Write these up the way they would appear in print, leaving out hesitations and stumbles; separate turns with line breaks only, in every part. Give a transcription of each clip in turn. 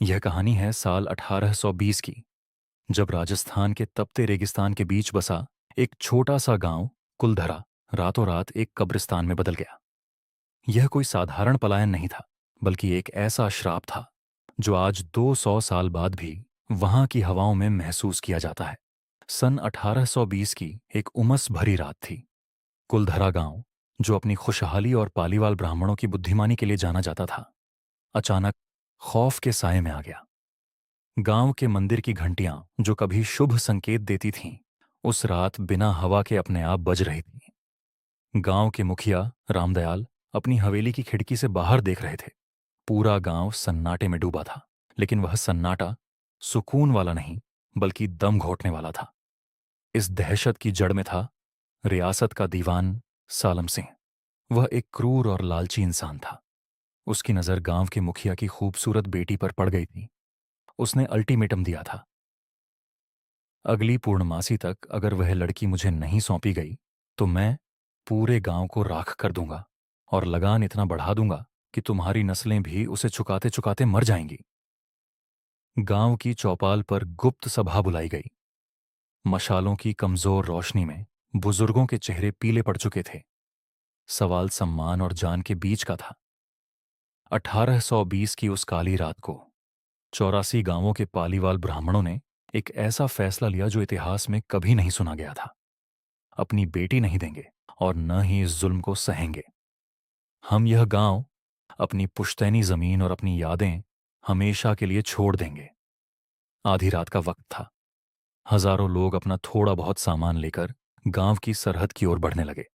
यह कहानी है साल 1820 की, जब राजस्थान के तपते रेगिस्तान के बीच बसा एक छोटा सा गांव कुलधरा रातों रात एक कब्रिस्तान में बदल गया। यह कोई साधारण पलायन नहीं था, बल्कि एक ऐसा श्राप था जो आज 200 साल बाद भी वहां की हवाओं में महसूस किया जाता है। सन 1820 की एक उमस भरी रात थी। कुलधरा गांव, जो अपनी खुशहाली और पालीवाल ब्राह्मणों की बुद्धिमानी के लिए जाना जाता था, अचानक खौफ के साये में आ गया। गांव के मंदिर की घंटियां, जो कभी शुभ संकेत देती थीं, उस रात बिना हवा के अपने आप बज रही थीं। गांव के मुखिया रामदयाल अपनी हवेली की खिड़की से बाहर देख रहे थे। पूरा गांव सन्नाटे में डूबा था, लेकिन वह सन्नाटा सुकून वाला नहीं, बल्कि दम घोंटने वाला था। इस दहशत की जड़ में था रियासत का दीवान सालम सिंह। वह एक क्रूर और लालची इंसान था। उसकी नजर गांव के मुखिया की खूबसूरत बेटी पर पड़ गई थी। उसने अल्टीमेटम दिया था, अगली पूर्णमासी तक अगर वह लड़की मुझे नहीं सौंपी गई तो मैं पूरे गांव को राख कर दूंगा और लगान इतना बढ़ा दूंगा कि तुम्हारी नस्लें भी उसे चुकाते चुकाते मर जाएंगी। गांव की चौपाल पर गुप्त सभा बुलाई गई। मशालों की कमजोर रोशनी में बुजुर्गों के चेहरे पीले पड़ चुके थे। सवाल सम्मान और जान के बीच का था। 1820 की उस काली रात को 84 गांवों के पालीवाल ब्राह्मणों ने एक ऐसा फैसला लिया जो इतिहास में कभी नहीं सुना गया था। अपनी बेटी नहीं देंगे और न ही इस जुल्म को सहेंगे। हम यह गांव, अपनी पुश्तैनी जमीन और अपनी यादें हमेशा के लिए छोड़ देंगे। आधी रात का वक्त था। हजारों लोग अपना थोड़ा बहुत सामान लेकर गांव की सरहद की ओर बढ़ने लगे।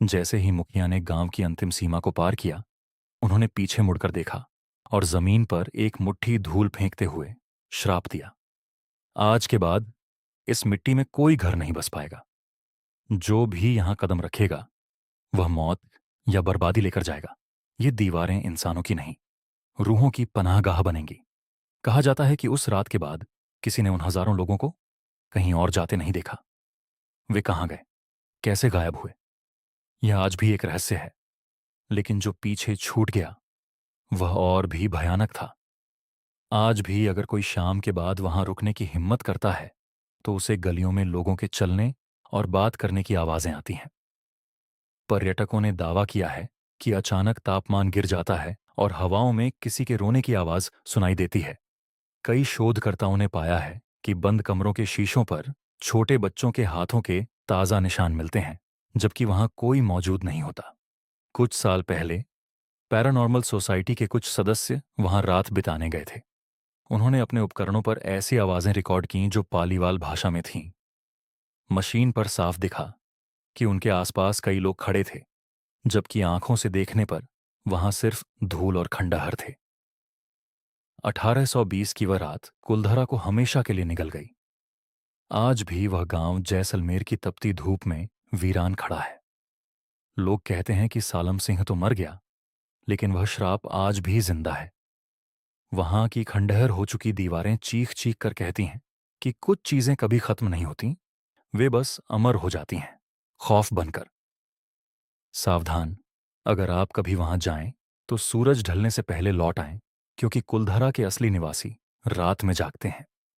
जैसे ही मुखिया ने गांव की अंतिम सीमा को पार किया, उन्होंने पीछे मुड़कर देखा और जमीन पर एक मुट्ठी धूल फेंकते हुए श्राप दिया, आज के बाद इस मिट्टी में कोई घर नहीं बस पाएगा। जो भी यहां कदम रखेगा वह मौत या बर्बादी लेकर जाएगा। ये दीवारें इंसानों की नहीं, रूहों की पनाहगाह बनेंगी। कहा जाता है कि उस रात के बाद किसी ने उन हजारों लोगों को कहीं और जाते नहीं देखा। वे कहाँ गए, कैसे गायब हुए, यह आज भी एक रहस्य है। लेकिन जो पीछे छूट गया वह और भी भयानक था। आज भी अगर कोई शाम के बाद वहां रुकने की हिम्मत करता है तो उसे गलियों में लोगों के चलने और बात करने की आवाजें आती हैं। पर्यटकों ने दावा किया है कि अचानक तापमान गिर जाता है और हवाओं में किसी के रोने की आवाज सुनाई देती है। कई शोधकर्ताओं ने पाया है कि बंद कमरों के शीशों पर छोटे बच्चों के हाथों के ताजा निशान मिलते हैं, जबकि वहां कोई मौजूद नहीं होता। कुछ साल पहले पैरानॉर्मल सोसाइटी के कुछ सदस्य वहां रात बिताने गए थे। उन्होंने अपने उपकरणों पर ऐसी आवाजें रिकॉर्ड कीं जो पालीवाल भाषा में थीं। मशीन पर साफ दिखा कि उनके आसपास कई लोग खड़े थे, जबकि आंखों से देखने पर वहां सिर्फ धूल और खंडहर थे। 1820 की वह रात कुलधरा को हमेशा के लिए निगल गई। आज भी वह गांव जैसलमेर की तपती धूप में वीरान खड़ा है। लोग कहते हैं कि सालम सिंह तो मर गया, लेकिन वह श्राप आज भी जिंदा है। वहां की खंडहर हो चुकी दीवारें चीख चीख कर कहती हैं कि कुछ चीजें कभी खत्म नहीं होती, वे बस अमर हो जाती हैं, खौफ बनकर। सावधान, अगर आप कभी वहां जाएं तो सूरज ढलने से पहले लौट आएं, क्योंकि कुलधरा के असली निवासी रात में जागते हैं।